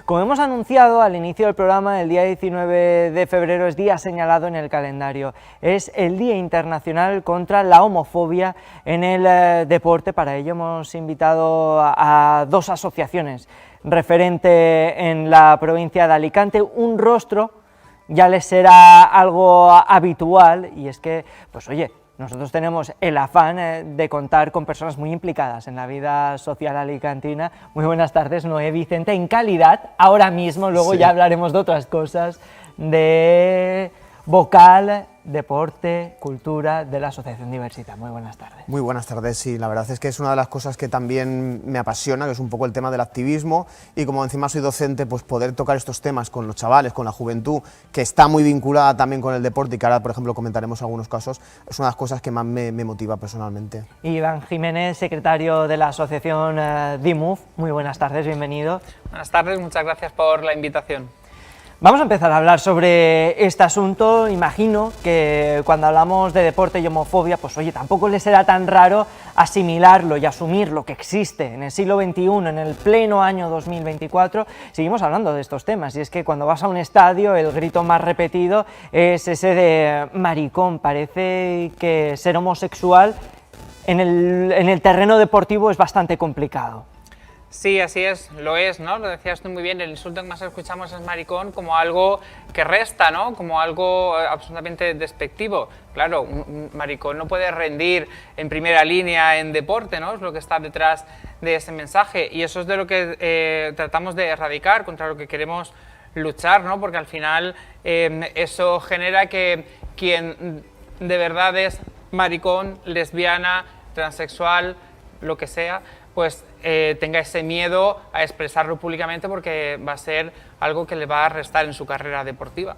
Como hemos anunciado al inicio del programa, el día 19 de febrero es día señalado en el calendario. Es el Día Internacional contra la Homofobia en el deporte. Para ello hemos invitado a dos asociaciones referente en la provincia de Alicante. Un rostro ya les será algo habitual, y es que, pues oye, nosotros tenemos el afán de contar con personas muy implicadas en la vida social alicantina. Muy buenas tardes, Noé Vicente, en calidad, ahora mismo, luego Sí. ya hablaremos de otras cosas, de vocal, deporte, cultura de la Asociación Diversitat. Muy buenas tardes. Muy buenas tardes, sí, la verdad es que es una de las cosas que también me apasiona, que es un poco el tema del activismo, y como encima soy docente, pues poder tocar estos temas con los chavales, con la juventud, que está muy vinculada también con el deporte, y que ahora, por ejemplo, comentaremos algunos casos, es una de las cosas que más me motiva personalmente. Iván Jiménez, secretario de la Asociación DIMUF, muy buenas tardes, bienvenido. Buenas tardes, muchas gracias por la invitación. Vamos a empezar a hablar sobre este asunto. Imagino que cuando hablamos de deporte y homofobia, pues oye, tampoco les será tan raro asimilarlo y asumir lo que existe en el siglo XXI, en el pleno año 2024. Seguimos hablando de estos temas, y es que cuando vas a un estadio el grito más repetido es ese de maricón. Parece que ser homosexual en el terreno deportivo es bastante complicado. Sí, así es, lo es, ¿no? Lo decías tú muy bien, el insulto que más escuchamos es maricón como algo que resta, ¿no? Como algo absolutamente despectivo. Claro, un maricón no puede rendir en primera línea en deporte, ¿no? Es lo que está detrás de ese mensaje, y eso es de lo que tratamos de erradicar, contra lo que queremos luchar, ¿no? Porque al final eso genera que quien de verdad es maricón, lesbiana, transexual, lo que sea, pues tenga ese miedo a expresarlo públicamente, porque va a ser algo que le va a restar en su carrera deportiva.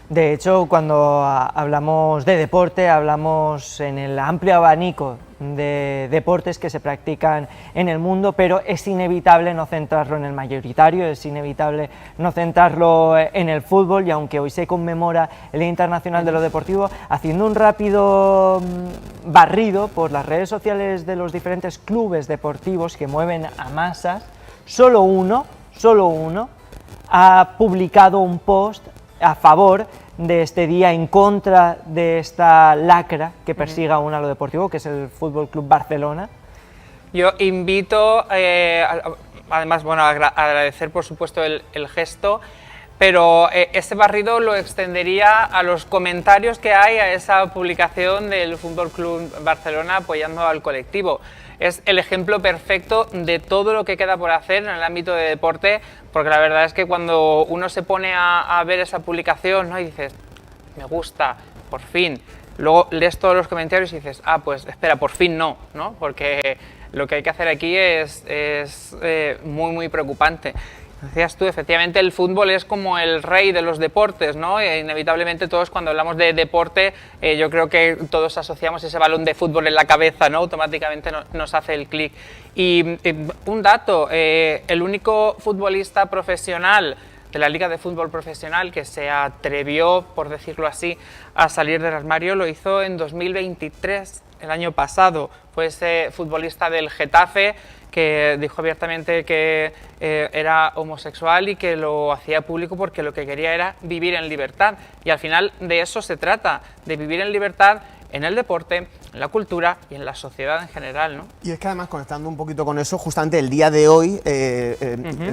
De hecho, cuando hablamos de deporte, hablamos en el amplio abanico de deportes que se practican en el mundo, pero es inevitable no centrarlo en el mayoritario, es inevitable no centrarlo en el fútbol, y aunque hoy se conmemora el Día Internacional de lo Deportivo, haciendo un rápido barrido por las redes sociales de los diferentes clubes deportivos que mueven a masas, solo uno ha publicado un post a favor de este día, en contra de esta lacra que persiga aún a lo deportivo, que es el Fútbol Club Barcelona. Yo invito, además, bueno, a agradecer por supuesto el gesto, pero ese barrido lo extendería a los comentarios que hay a esa publicación del Fútbol Club Barcelona apoyando al colectivo. Es el ejemplo perfecto de todo lo que queda por hacer en el ámbito de deporte, porque la verdad es que cuando uno se pone a ver esa publicación, ¿no? Y dices, me gusta, por fin, luego lees todos los comentarios y dices, ah, pues espera, por fin no, ¿no? Porque lo que hay que hacer aquí es muy, muy preocupante. Decías tú, efectivamente el fútbol es como el rey de los deportes, ¿no? Inevitablemente todos, cuando hablamos de deporte, yo creo que todos asociamos ese balón de fútbol en la cabeza, ¿no? Automáticamente nos hace el clic. Y un dato, el único futbolista profesional de la Liga de Fútbol Profesional que se atrevió, por decirlo así, a salir del armario, lo hizo en 2023, el año pasado. Fue ese futbolista del Getafe que dijo abiertamente que era homosexual y que lo hacía público porque lo que quería era vivir en libertad. Y al final de eso se trata, de vivir en libertad en el deporte, en la cultura y en la sociedad en general, ¿no? Y es que además, conectando un poquito con eso, justamente el día de hoy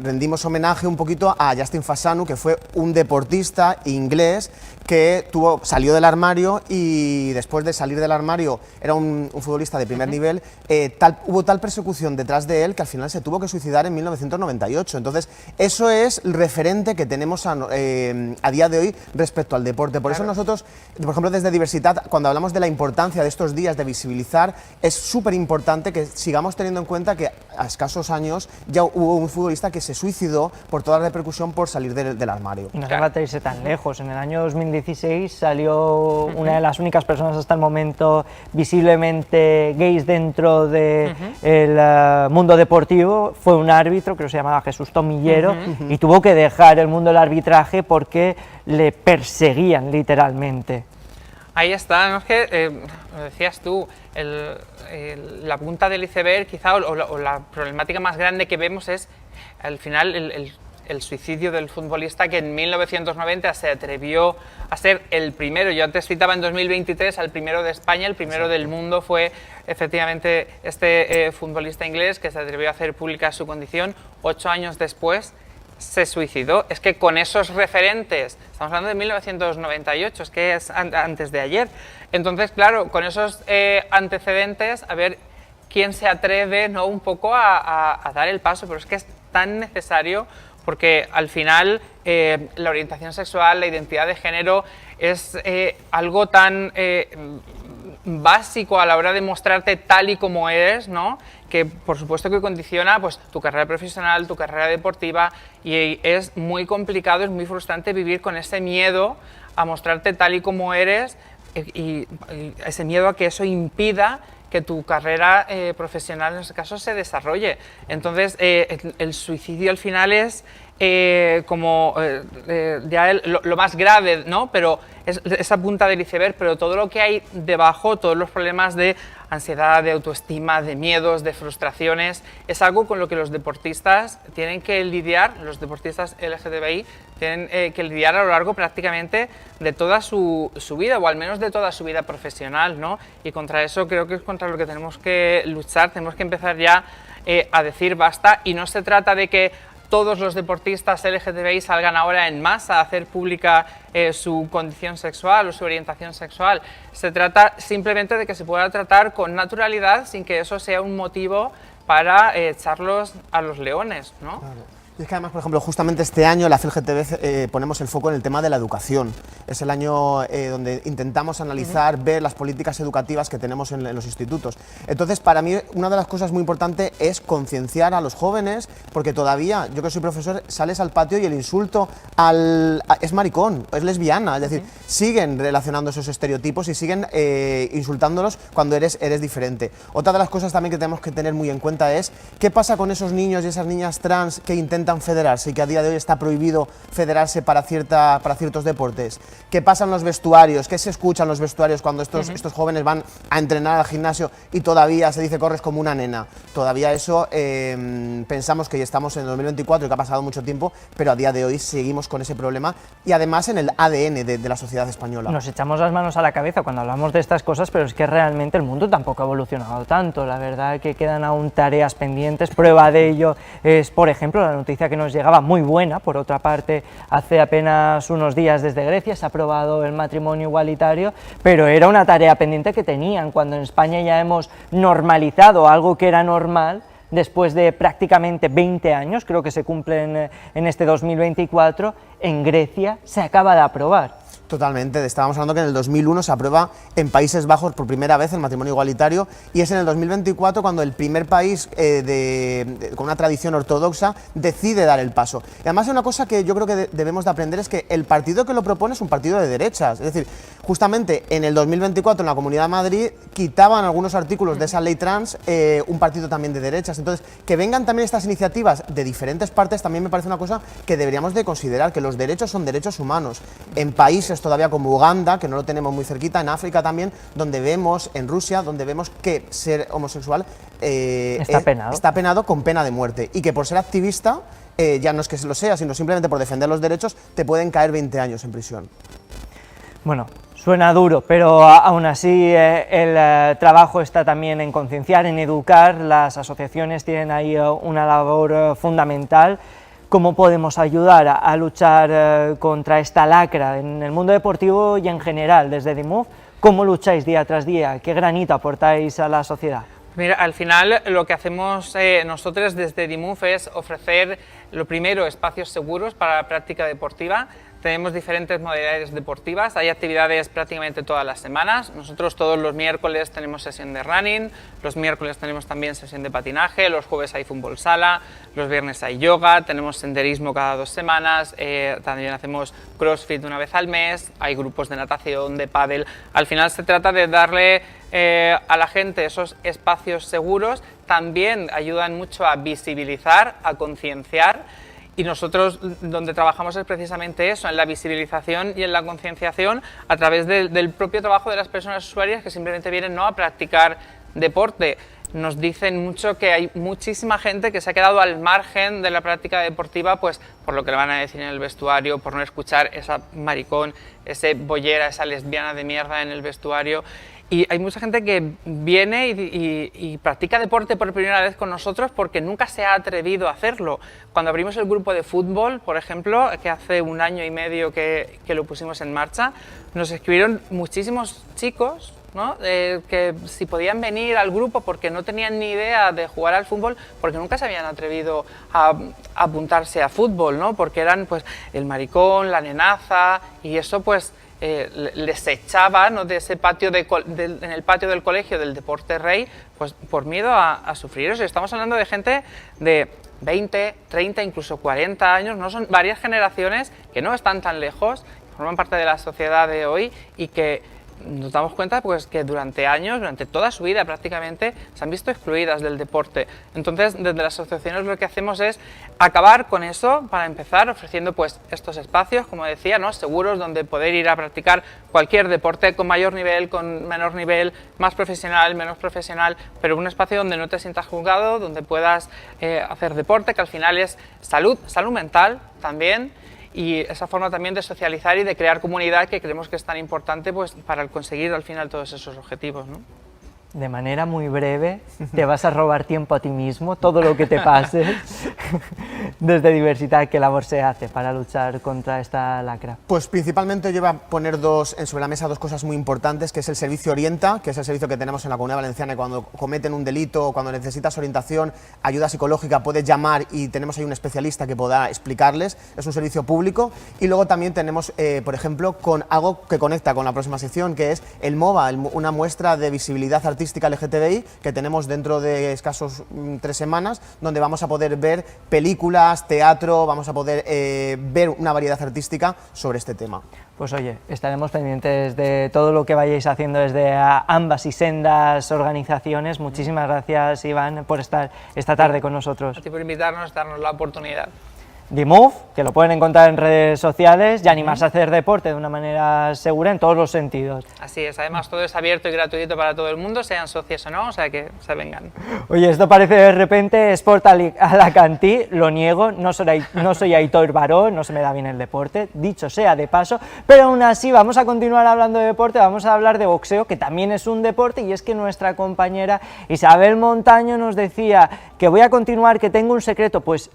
rendimos homenaje un poquito a Justin Fasanu, que fue un deportista inglés que salió del armario, y después de salir del armario era un futbolista de primer nivel, hubo tal persecución detrás de él que al final se tuvo que suicidar en 1998. Entonces, eso es el referente que tenemos a día de hoy respecto al deporte. Por eso nosotros, por ejemplo, desde Diversitat, cuando hablamos de la importancia de estos días de visibilizar, es súper importante que sigamos teniendo en cuenta que a escasos años ya hubo un futbolista que se suicidó por toda la repercusión por salir del armario. Y no hace falta irse tan lejos. En el año 2016 salió una de las únicas personas hasta el momento visiblemente gays dentro del mundo deportivo. Fue un árbitro que se llamaba Jesús Tomillero, y tuvo que dejar el mundo del arbitraje porque le perseguían literalmente. Ahí está, ¿no? Es que, lo decías tú, la punta del iceberg quizá, o la problemática más grande que vemos es, al final, el suicidio del futbolista que en 1990 se atrevió a ser el primero. Yo antes citaba en 2023 al primero de España, el primero del mundo fue efectivamente este futbolista inglés que se atrevió a hacer pública su condición. 8 años después se suicidó. Es que con esos referentes, estamos hablando de 1998, es que es antes de ayer. Entonces, claro, con esos antecedentes, a ver quién se atreve, ¿no?, un poco a dar el paso, pero es que es tan necesario porque al final la orientación sexual, la identidad de género es algo tan básico a la hora de mostrarte tal y como eres, ¿no?, que por supuesto que condiciona pues, tu carrera profesional, tu carrera deportiva, y es muy complicado, es muy frustrante vivir con ese miedo a mostrarte tal y como eres y ese miedo a que eso impida que tu carrera profesional en ese caso se desarrolle. Entonces el suicidio al final es como ya lo más grave, ¿no? Pero es esa punta del iceberg, pero todo lo que hay debajo, todos los problemas de ansiedad, de autoestima, de miedos, de frustraciones, es algo con lo que los deportistas tienen que lidiar, los deportistas LGTBI tienen que lidiar a lo largo prácticamente de toda su vida, o al menos de toda su vida profesional, ¿no? Y contra eso creo que es contra lo que tenemos que luchar, tenemos que empezar ya a decir basta, y no se trata de que todos los deportistas LGTBI salgan ahora en masa a hacer pública su condición sexual o su orientación sexual. Se trata simplemente de que se pueda tratar con naturalidad sin que eso sea un motivo para echarlos a los leones, ¿no? Claro. Y es que además, por ejemplo, justamente este año la FLGTB ponemos el foco en el tema de la educación. Es el año donde intentamos analizar, ver las políticas educativas que tenemos en los institutos. Entonces, para mí, una de las cosas muy importantes es concienciar a los jóvenes, porque todavía, yo que soy profesor, sales al patio y el insulto es maricón, es lesbiana, es decir, siguen relacionando esos estereotipos y siguen insultándolos cuando eres diferente. Otra de las cosas también que tenemos que tener muy en cuenta es qué pasa con esos niños y esas niñas trans que intentan federarse y que a día de hoy está prohibido federarse para ciertos deportes. ¿Qué pasa en los vestuarios? ¿Qué se escucha en los vestuarios cuando estos jóvenes van a entrenar al gimnasio y todavía se dice corres como una nena? Todavía eso pensamos que ya estamos en el 2024 y que ha pasado mucho tiempo, pero a día de hoy seguimos con ese problema y además en el ADN de la sociedad española. Nos echamos las manos a la cabeza cuando hablamos de estas cosas, pero es que realmente el mundo tampoco ha evolucionado tanto. La verdad que quedan aún tareas pendientes. Prueba de ello es, por ejemplo, la noticia que nos llegaba muy buena, por otra parte, hace apenas unos días desde Grecia se ha aprobado el matrimonio igualitario, pero era una tarea pendiente que tenían cuando en España ya hemos normalizado algo que era normal. Después de prácticamente 20 años, creo que se cumplen en este 2024, en Grecia se acaba de aprobar. Totalmente, estábamos hablando que en el 2001 se aprueba en Países Bajos por primera vez el matrimonio igualitario y es en el 2024 cuando el primer país con una tradición ortodoxa decide dar el paso. Y además una cosa que yo creo que debemos de aprender es que el partido que lo propone es un partido de derechas, es decir, justamente en el 2024 en la Comunidad de Madrid quitaban algunos artículos de esa ley trans un partido también de derechas, entonces que vengan también estas iniciativas de diferentes partes también me parece una cosa que deberíamos de considerar, que los derechos son derechos humanos. En países todavía como Uganda, que no lo tenemos muy cerquita, en África también, donde vemos, en Rusia, donde vemos que ser homosexual está penado con pena de muerte y que por ser activista, ya no es que lo sea, sino simplemente por defender los derechos, te pueden caer 20 años en prisión. Bueno, suena duro, pero aún así el trabajo está también en concienciar, en educar. Las asociaciones tienen ahí una labor fundamental. ¿Cómo podemos ayudar a luchar contra esta lacra en el mundo deportivo y en general desde DIMUF? ¿Cómo lucháis día tras día? ¿Qué granito aportáis a la sociedad? Mira, al final lo que hacemos nosotros desde DIMUF es ofrecer, lo primero, espacios seguros para la práctica deportiva. Tenemos diferentes modalidades deportivas, hay actividades prácticamente todas las semanas. Nosotros todos los miércoles tenemos sesión de running, los miércoles tenemos también sesión de patinaje, los jueves hay fútbol sala, los viernes hay yoga, tenemos senderismo cada 2 semanas, también hacemos crossfit una vez al mes, hay grupos de natación, de pádel. Al final se trata de darle a la gente esos espacios seguros, también ayudan mucho a visibilizar, a concienciar. Y nosotros donde trabajamos es precisamente eso, en la visibilización y en la concienciación a través del propio trabajo de las personas usuarias que simplemente vienen, ¿no?, a practicar deporte. nos dicen mucho que hay muchísima gente que se ha quedado al margen de la práctica deportiva, pues por lo que le van a decir en el vestuario, por no escuchar esa maricón, ese bollera, esa lesbiana de mierda en el vestuario. Y hay mucha gente que viene y practica deporte por primera vez con nosotros porque nunca se ha atrevido a hacerlo. Cuando abrimos el grupo de fútbol, por ejemplo, que hace 1 año y medio que lo pusimos en marcha, nos escribieron muchísimos chicos, ¿no? Que si podían venir al grupo porque no tenían ni idea de jugar al fútbol, porque nunca se habían atrevido a apuntarse a fútbol, ¿no? Porque eran pues el maricón, la nenaza, y eso pues les echaba, ¿no? De ese patio en el patio del colegio del deporte rey, pues por miedo a sufrir eso. Estamos hablando de gente de 20, 30, incluso 40 años, ¿no? Son varias generaciones que no están tan lejos, que forman parte de la sociedad de hoy y que nos damos cuenta pues, que durante años, durante toda su vida prácticamente, se han visto excluidas del deporte. Entonces, desde las asociaciones lo que hacemos es acabar con eso, para empezar ofreciendo pues, estos espacios, como decía, ¿no? seguros, donde poder ir a practicar cualquier deporte con mayor nivel, con menor nivel, más profesional, menos profesional, pero un espacio donde no te sientas juzgado, donde puedas hacer deporte, que al final es salud mental también, y esa forma también de socializar y de crear comunidad que creemos que es tan importante pues, para conseguir al final todos esos objetivos, ¿no? De manera muy breve, te vas a robar tiempo a ti mismo, todo lo que te pase. Desde Diversidad, ¿qué labor se hace para luchar contra esta lacra? Pues principalmente yo voy a poner sobre la mesa 2 cosas muy importantes, que es el servicio Orienta, que es el servicio que tenemos en la Comunidad Valenciana, y cuando cometen un delito o cuando necesitas orientación, ayuda psicológica, puedes llamar y tenemos ahí un especialista que pueda explicarles, es un servicio público. Y luego también tenemos, por ejemplo, con algo que conecta con la próxima sección, que es el MOVA, una muestra de visibilidad artística LGTBI que tenemos dentro de escasos 3 semanas, donde vamos a poder ver películas, teatro, vamos a poder ver una variedad artística sobre este tema. Pues oye, estaremos pendientes de todo lo que vayáis haciendo desde ambas y sendas organizaciones. Muchísimas gracias, Iván, por estar esta tarde con nosotros. A ti por invitarnos, darnos la oportunidad. The Move, que lo pueden encontrar en redes sociales y animarse a hacer deporte de una manera segura en todos los sentidos. Así es, además todo es abierto y gratuito para todo el mundo, sean socios o no, o sea que se vengan. Oye, esto parece de repente Sport Alacantí, lo niego, no soy Aitor Baró, no se me da bien el deporte, dicho sea de paso, pero aún así vamos a continuar hablando de deporte, vamos a hablar de boxeo, que también es un deporte, y es que nuestra compañera Isabel Montaño nos decía que voy a continuar, que tengo un secreto, pues